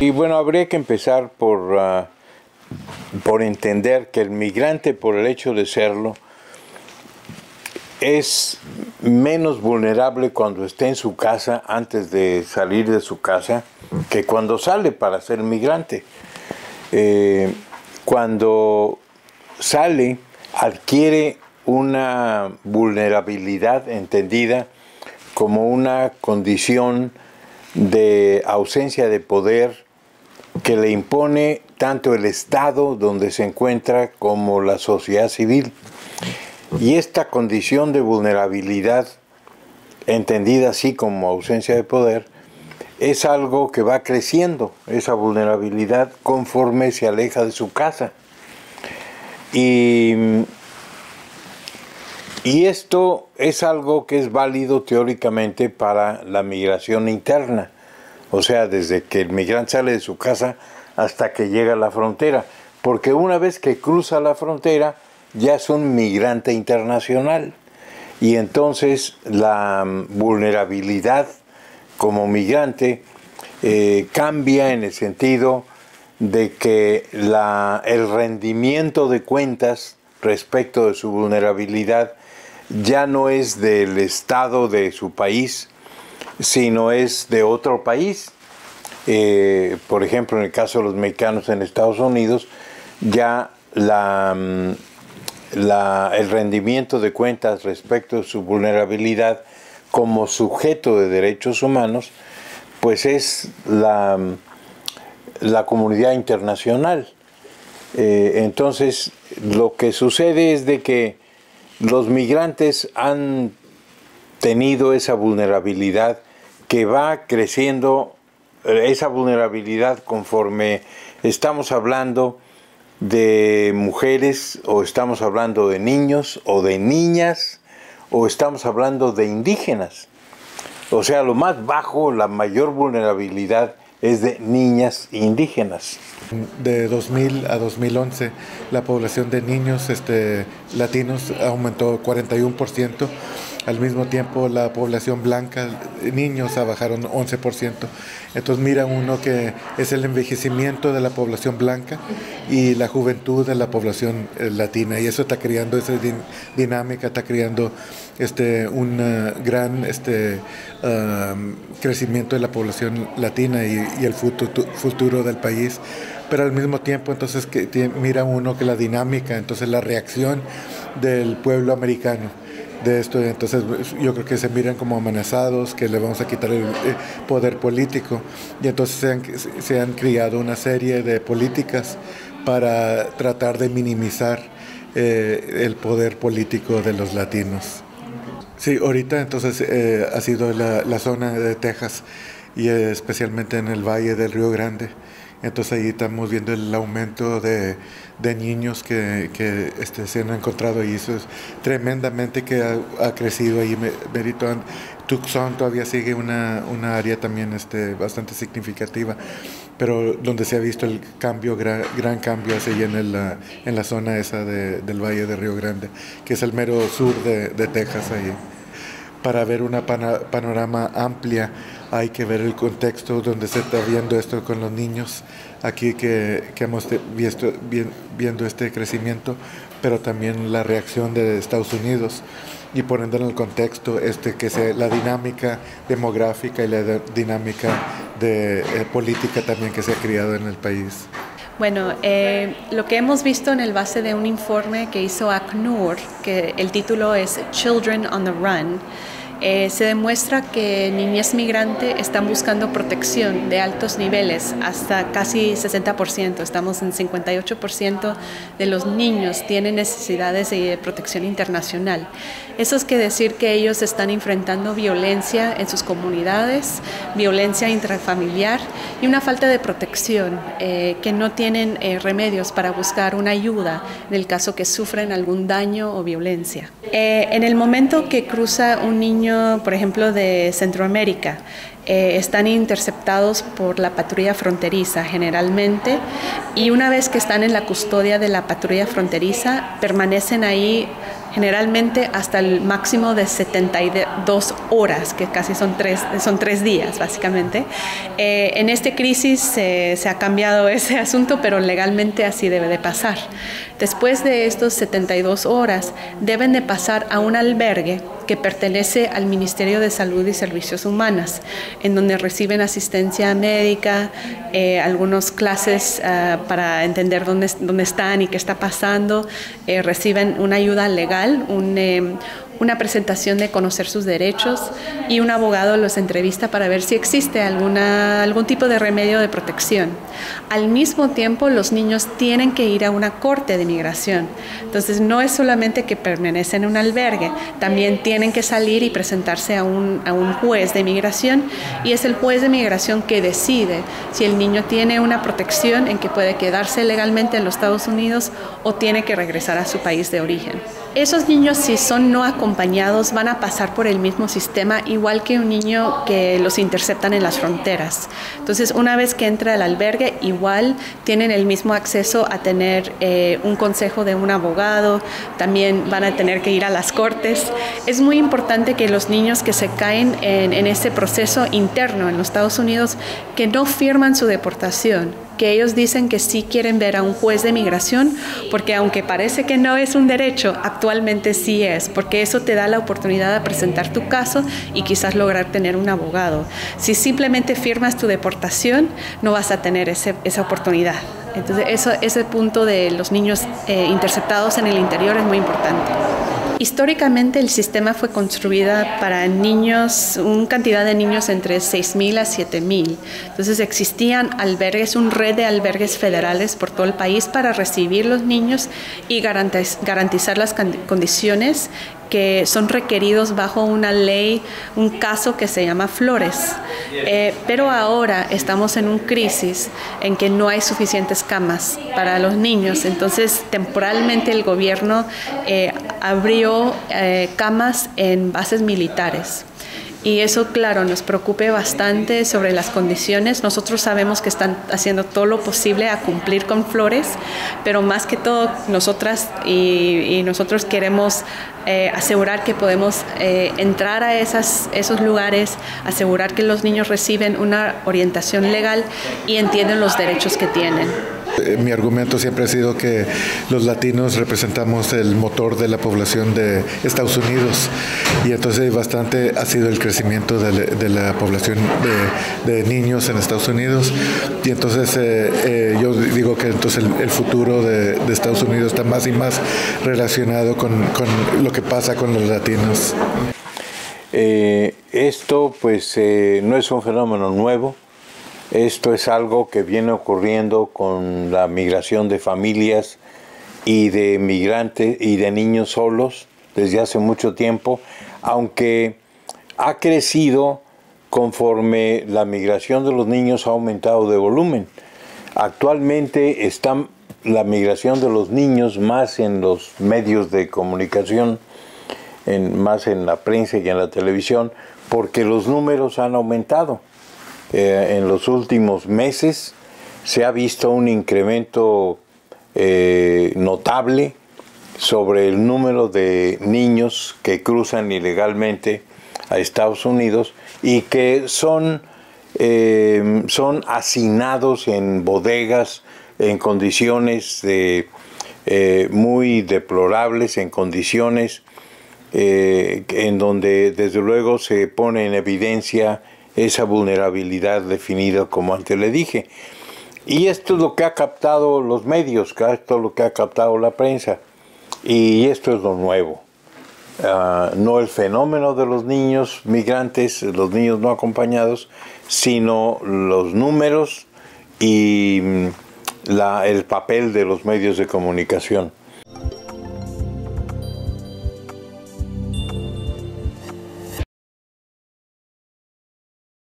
Y bueno, habría que empezar por entender que el migrante, por el hecho de serlo, es menos vulnerable cuando está en su casa antes de salir de su casa que cuando sale para ser migrante. Cuando sale, adquiere una vulnerabilidad entendida como una condición de ausencia de poder que le impone tanto el Estado donde se encuentra como la sociedad civil. Y esta condición de vulnerabilidad, entendida así como ausencia de poder, es algo que va creciendo, esa vulnerabilidad, conforme se aleja de su casa. Y esto es algo que es válido teóricamente para la migración interna, o sea, desde que el migrante sale de su casa hasta que llega a la frontera, porque una vez que cruza la frontera ya es un migrante internacional y entonces la vulnerabilidad como migrante cambia en el sentido de que el rendimiento de cuentas respecto de su vulnerabilidad ya no es del Estado de su país, sino es de otro país. Por ejemplo, en el caso de los mexicanos en Estados Unidos, ya el rendimiento de cuentas respecto de su vulnerabilidad como sujeto de derechos humanos, pues es la comunidad internacional. Entonces, lo que sucede es de que los migrantes han tenido esa vulnerabilidad que va creciendo, esa vulnerabilidad conforme estamos hablando de mujeres, o estamos hablando de niños o de niñas, o estamos hablando de indígenas. O sea, lo más bajo, la mayor vulnerabilidad es de niñas indígenas. De 2000 a 2011, la población de niños latinos aumentó 41%. Al mismo tiempo, la población blanca, niños, bajaron 11%. Entonces mira uno que es el envejecimiento de la población blanca y la juventud de la población latina. Y eso está creando esa dinámica, está creando un gran crecimiento de la población latina y el futuro del país. Pero al mismo tiempo, entonces, mira uno que la dinámica, entonces la reacción del pueblo americano de esto, entonces yo creo que se miran como amenazados, que le vamos a quitar el poder político, y entonces se han creado una serie de políticas para tratar de minimizar el poder político de los latinos. Sí, ahorita entonces ha sido la zona de Texas y especialmente en el Valle del Río Grande. Entonces ahí estamos viendo el aumento de niños que se han encontrado y eso es tremendamente que ha crecido ahí. Tucson todavía sigue una área también bastante significativa, pero donde se ha visto el cambio, gran cambio es ahí en la zona esa del Valle de Río Grande, que es el mero sur de Texas ahí. Para ver una panorama amplia hay que ver el contexto donde se está viendo esto con los niños, aquí que hemos viendo este crecimiento, pero también la reacción de Estados Unidos y poniendo en el contexto la dinámica demográfica y la dinámica de política también que se ha creado en el país. Bueno, lo que hemos visto en el base de un informe que hizo ACNUR, que el título es Children on the Run, se demuestra que niñez migrante están buscando protección de altos niveles, hasta casi 60%, estamos en 58% de los niños tienen necesidades de protección internacional. Eso es que decir que ellos están enfrentando violencia en sus comunidades, violencia intrafamiliar y una falta de protección, que no tienen remedios para buscar una ayuda en el caso que sufren algún daño o violencia. En el momento que cruza un niño niño, por ejemplo, de Centroamérica, están interceptados por la patrulla fronteriza generalmente, y una vez que están en la custodia de la patrulla fronteriza, permanecen ahí generalmente hasta el máximo de 72 horas, que casi son tres días básicamente. En esta crisis se ha cambiado ese asunto, pero legalmente así debe de pasar. Después de estos 72 horas deben de pasar a un albergue que pertenece al Ministerio de Salud y Servicios Humanos, en donde reciben asistencia médica, algunas clases para entender dónde están y qué está pasando, reciben una ayuda legal, una presentación de conocer sus derechos, y un abogado los entrevista para ver si existe algún tipo de remedio de protección. Al mismo tiempo, los niños tienen que ir a una corte de migración. Entonces, no es solamente que permanecen en un albergue, también tienen que salir y presentarse a un juez de migración, y es el juez de migración que decide si el niño tiene una protección en que puede quedarse legalmente en los Estados Unidos o tiene que regresar a su país de origen. Esos niños, si son no acompañados, van a pasar por el mismo sistema, igual que un niño que los interceptan en las fronteras. Entonces, una vez que entra al albergue, igual tienen el mismo acceso a tener un consejo de un abogado, también van a tener que ir a las cortes. Es muy importante que los niños que se caen en ese proceso interno en los Estados Unidos, que no firman su deportación, que ellos dicen que sí quieren ver a un juez de migración, porque aunque parece que no es un derecho, actualmente sí es, porque eso te da la oportunidad de presentar tu caso y quizás lograr tener un abogado. Si simplemente firmas tu deportación, no vas a tener esa oportunidad. Entonces, ese punto de los niños interceptados en el interior es muy importante. Históricamente el sistema fue construido para niños, una cantidad de niños entre 6,000 a 7,000. Entonces existían albergues, una red de albergues federales por todo el país para recibir los niños y garantizar las condiciones que son requeridos bajo una ley, un caso que se llama Flores. Pero ahora estamos en una crisis en que no hay suficientes camas para los niños. Entonces, temporalmente el gobierno abrió camas en bases militares. Y eso, claro, nos preocupa bastante sobre las condiciones. Nosotros sabemos que están haciendo todo lo posible a cumplir con Flores, pero más que todo nosotras y nosotros queremos asegurar que podemos entrar a esos lugares, asegurar que los niños reciben una orientación legal y entienden los derechos que tienen. Mi argumento siempre ha sido que los latinos representamos el motor de la población de Estados Unidos, y entonces bastante ha sido el crecimiento de la población de niños en Estados Unidos, y entonces yo digo que entonces el futuro de Estados Unidos está más y más relacionado con lo que pasa con los latinos. Esto pues no es un fenómeno nuevo. Esto es algo que viene ocurriendo con la migración de familias y de migrantes y de niños solos desde hace mucho tiempo, aunque ha crecido conforme la migración de los niños ha aumentado de volumen. Actualmente está la migración de los niños más en los medios de comunicación, más en la prensa y en la televisión, porque los números han aumentado. En los últimos meses se ha visto un incremento notable sobre el número de niños que cruzan ilegalmente a Estados Unidos y que son hacinados en bodegas en condiciones muy deplorables, en condiciones en donde desde luego se pone en evidencia esa vulnerabilidad definida como antes le dije. Y esto es lo que ha captado los medios, esto es lo que ha captado la prensa. Y esto es lo nuevo. No el fenómeno de los niños migrantes, los niños no acompañados, sino los números y el papel de los medios de comunicación.